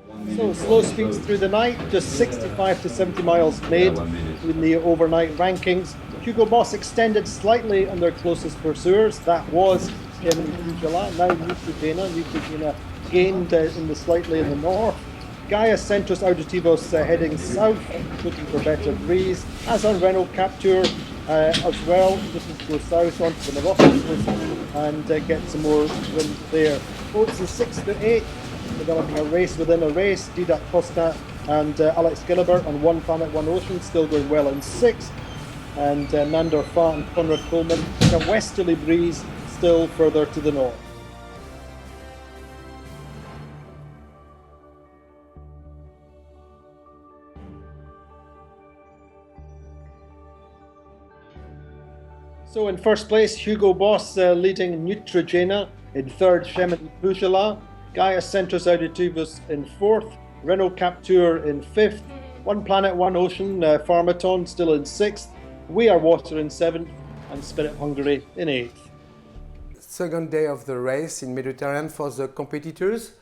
So slow speeds through the night, just 65 to 70 miles made in the overnight rankings. Hugo Boss extended slightly on their closest pursuers. That was in Fugela. Now Neutrogena. Neutrogena gained in the slightly in the north. Gaia Centros Auditivos heading south, looking for better breeze. As on Renault Captur as well, looking to go south onto the Morocco and get some more wind there. Boats is 6 to 8. Developing a race within a race. Didac Costa and Alex Gilbert on One Planet, One Ocean, still going well in 6th. And Nander Fa and Conrad Coleman, a westerly breeze still further to the north. So in first place, Hugo Boss leading Neutrogena. In third, Chemin Pujala. Gaia Centros Auditivos in fourth. Renault Captur in fifth. One Planet, One Ocean, Pharmaton still in sixth. We Are Water in seventh. And Spirit Hungary in eighth. Second day of the race in Mediterranean for the competitors.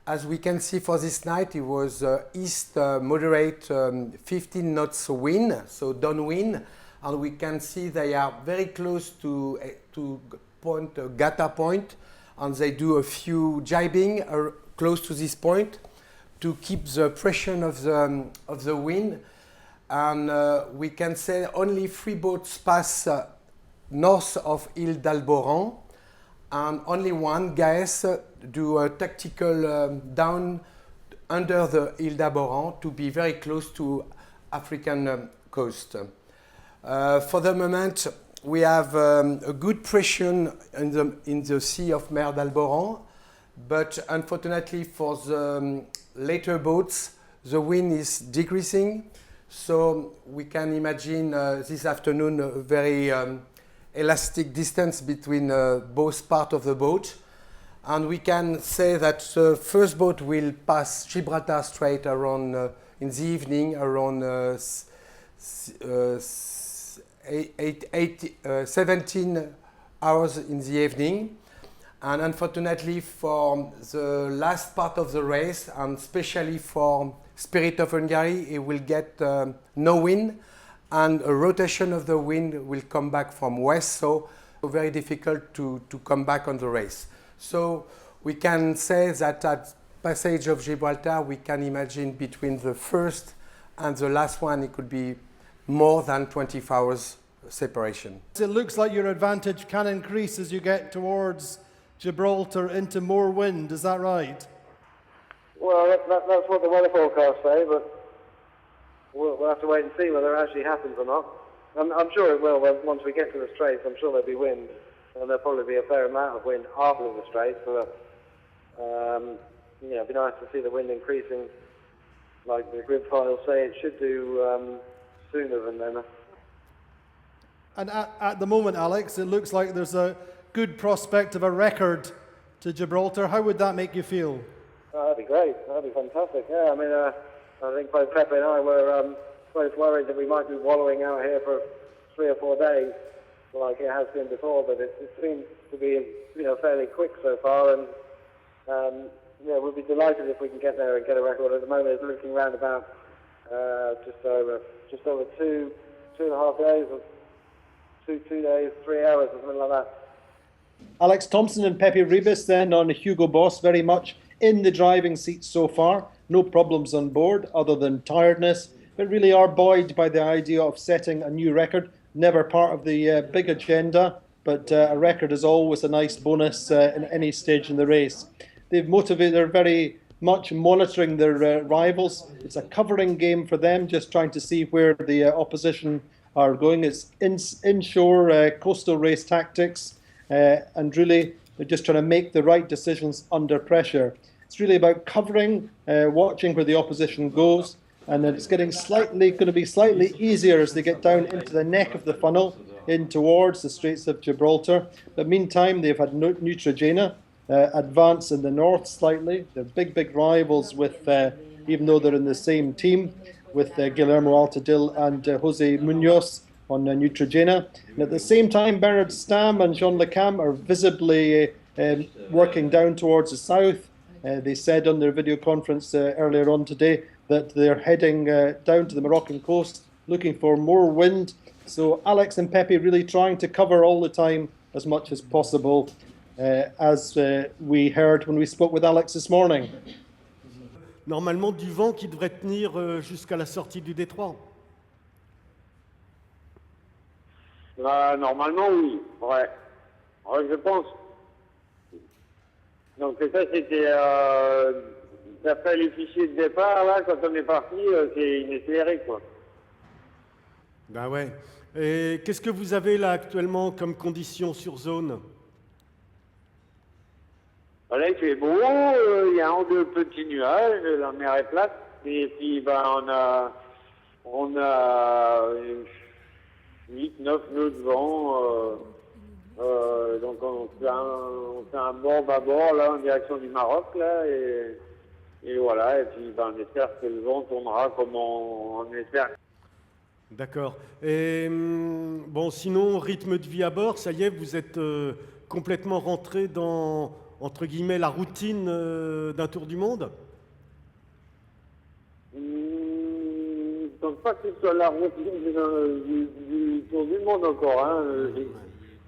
As we can see for this night, it was east moderate 15 knots wind, so downwind. And we can see they are very close to point Gata point, and they do a few jibing close to this point to keep the pressure of the wind. And we can say only 3 boats pass north of Ile d'Alboran, and only one, Gaes, do a tactical down under the Ile d'Alboran to be very close to African coast. For the moment, we have a good pressure in the sea of Mer d'Alboran, but unfortunately for the later boats, the wind is decreasing. So we can imagine this afternoon a very elastic distance between both parts of the boat. And we can say that the first boat will pass Gibraltar Strait around in the evening, around 17 hours in the evening. And unfortunately for the last part of the race, and especially for Spirit of Hungary, it will get no wind, and a rotation of the wind will come back from west, so very difficult to come back on the race. So we can say that at passage of Gibraltar, we can imagine between the first and the last one, it could be more than 24 hours separation. It looks like your advantage can increase as you get towards Gibraltar into more wind, is that right? Well, that's what the weather forecasts say, but we'll have to wait and see whether it actually happens or not. I'm sure it will. Once we get to the Straits, I'm sure there'll be wind, and there'll probably be a fair amount of wind after the Straits. But it'd be nice to see the wind increasing, like the grid files say it should do sooner than then. And at the moment, Alex, it looks like there's a good prospect of a record to Gibraltar. How would that make you feel? Oh, that'd be great. That'd be fantastic. Yeah, I mean, I think both Pepe and I were both worried that we might be wallowing out here for 3 or 4 days, like it has been before. But it seems to be, fairly quick so far, and we'll be delighted if we can get there and get a record. At the moment, it's looking around about just over 2.5 days, or 2 days, 3 hours, or something like that. Alex Thompson and Pepe Ribas then on Hugo Boss, very much in the driving seat so far. No problems on board other than tiredness, but really are buoyed by the idea of setting a new record. Never part of the big agenda, but a record is always a nice bonus in any stage in the race. They're very much monitoring their rivals. It's a covering game for them, just trying to see where the opposition are going. It's inshore coastal race tactics, and really they're just trying to make the right decisions under pressure. It's really about covering, watching where the opposition goes, and then it's going to be slightly easier as they get down into the neck of the funnel, in towards the Straits of Gibraltar. But meantime, they've had Neutrogena advance in the north slightly. They're big rivals with, even though they're in the same team, with Guillermo Altadil and Jose Munoz on Neutrogena. And at the same time, Bernard Stam and Jean Le Cam are visibly working down towards the south. They said on their video conference earlier on today that they're heading down to the Moroccan coast looking for more wind. So Alex and Pepe really trying to cover all the time as much as possible, as we heard when we spoke with Alex this morning. Normalement, du vent qui devrait tenir jusqu'à la sortie du détroit. Normalement, oui. Ouais. Ouais, je pense. Donc ça, c'était... d'après les fichiers de départ, là, quand on est parti, c'est inespéré, quoi. Ben ouais. Et qu'est-ce que vous avez là actuellement comme conditions sur zone? Là, il fait beau, il y a un ou deux petits nuages, la mer est plate, et puis ben, on a 8, 9 nœuds de vent, donc on fait un bord-bâbord là en direction du Maroc, là, et voilà, et puis ben, on espère que le vent tournera comme on espère. D'accord. Et bon, sinon, rythme de vie à bord, ça y est, vous êtes complètement rentré dans, entre guillemets, la routine d'un tour du monde? Je ne pense pas que ce soit la routine du tour du monde encore. Hein.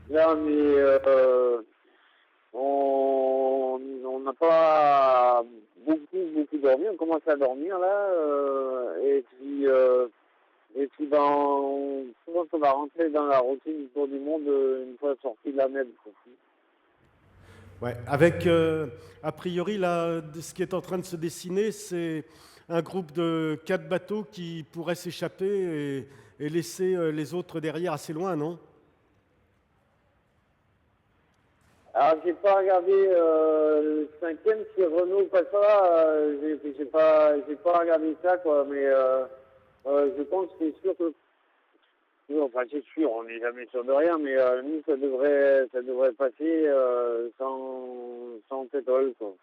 Là, on n'a pas beaucoup dormi. On commence à dormir là, et puis ben, je pense qu'on va rentrer dans la routine du tour du monde une fois sorti de la mer. Ouais, avec, a priori, là, ce qui est en train de se dessiner, c'est un groupe de 4 bateaux qui pourraient s'échapper et laisser les autres derrière assez loin, non? Alors, j'ai pas regardé le 5e, si Renault passera, j'ai pas regardé ça, quoi, mais je pense que c'est sûr que... Enfin, c'est sûr, on n'est jamais sûr de rien, mais nous, ça devrait passer sans pétrole, quoi.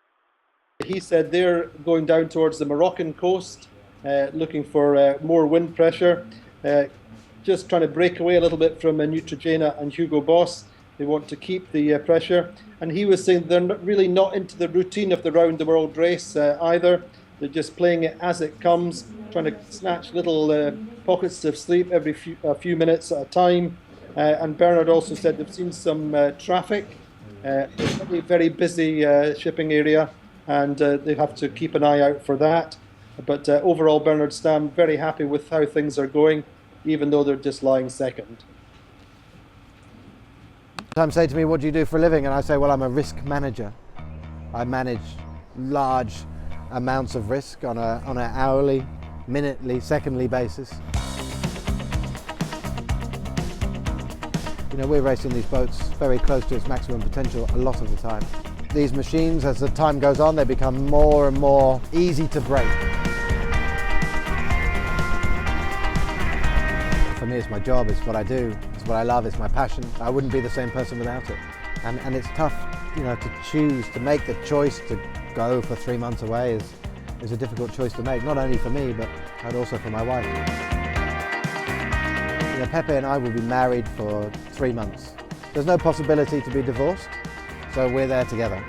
He said they're going down towards the Moroccan coast, looking for more wind pressure, just trying to break away a little bit from Neutrogena and Hugo Boss. They want to keep the pressure. And he was saying they're really not into the routine of the round the world race either. They're just playing it as it comes, trying to snatch little pockets of sleep every few minutes at a time. And Bernard also said they've seen some traffic. It's a very busy shipping area, and they have to keep an eye out for that. But overall, Bernard Stam very happy with how things are going, even though they're just lying second. Sometimes say to me, what do you do for a living? And I say, well, I'm a risk manager. I manage large amounts of risk on an hourly, minutely, secondly basis. You know, we're racing these boats very close to its maximum potential a lot of the time. These machines, as the time goes on, they become more and more easy to break. For me, it's my job, it's what I do, it's what I love, it's my passion. I wouldn't be the same person without it. And it's tough, you know, to choose, to make the choice to go for 3 months away is a difficult choice to make, not only for me, but also for my wife. You know, Pepe and I will be married for 3 months. There's no possibility to be divorced, so we're there together.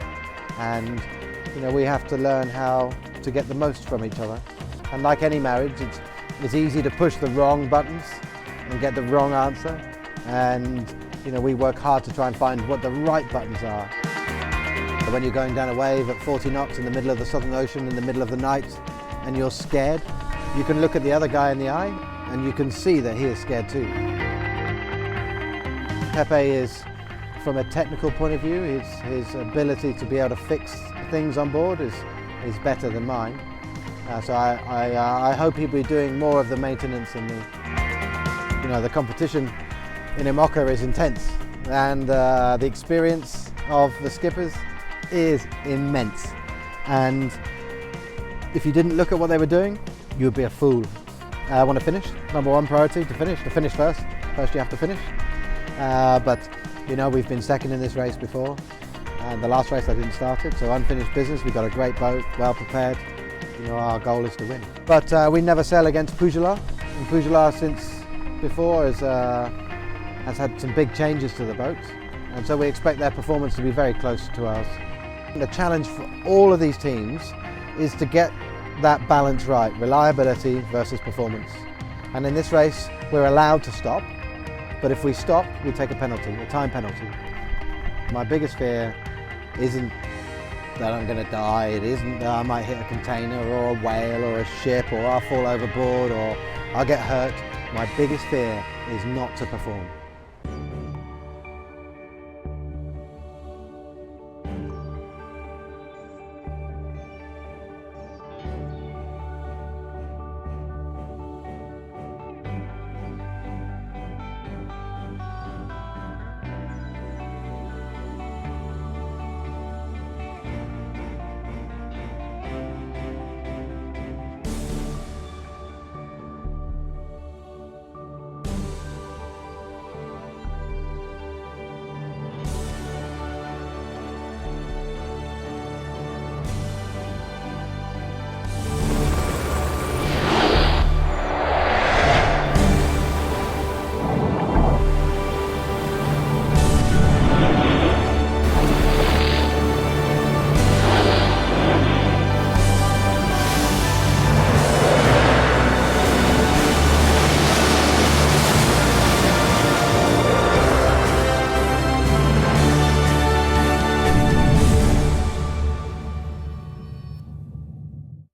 And, you know, we have to learn how to get the most from each other. And like any marriage, it's easy to push the wrong buttons and get the wrong answer. And, you know, we work hard to try and find what the right buttons are. When you're going down a wave at 40 knots in the middle of the Southern Ocean in the middle of the night and you're scared, you can look at the other guy in the eye and you can see that he is scared too. Pepe is, from a technical point of view, his ability to be able to fix things on board is better than mine. So I hope he'll be doing more of the maintenance than me. You know, the competition in IMOCA is intense, and the experience of the skippers is immense. And if you didn't look at what they were doing, you would be a fool. I want to finish. Number one priority, to finish first. First you have to finish. But you know, we've been second in this race before, and the last race I didn't start it, so unfinished business. We've got a great boat, well prepared. You know, our goal is to win. But we never sail against Pujolar, and Pujolar since before has had some big changes to the boat, and so we expect their performance to be very close to ours. The challenge for all of these teams is to get that balance right, reliability versus performance. And in this race, we're allowed to stop, but if we stop, we take a penalty, a time penalty. My biggest fear isn't that I'm going to die, it isn't that I might hit a container or a whale or a ship or I'll fall overboard or I'll get hurt. My biggest fear is not to perform.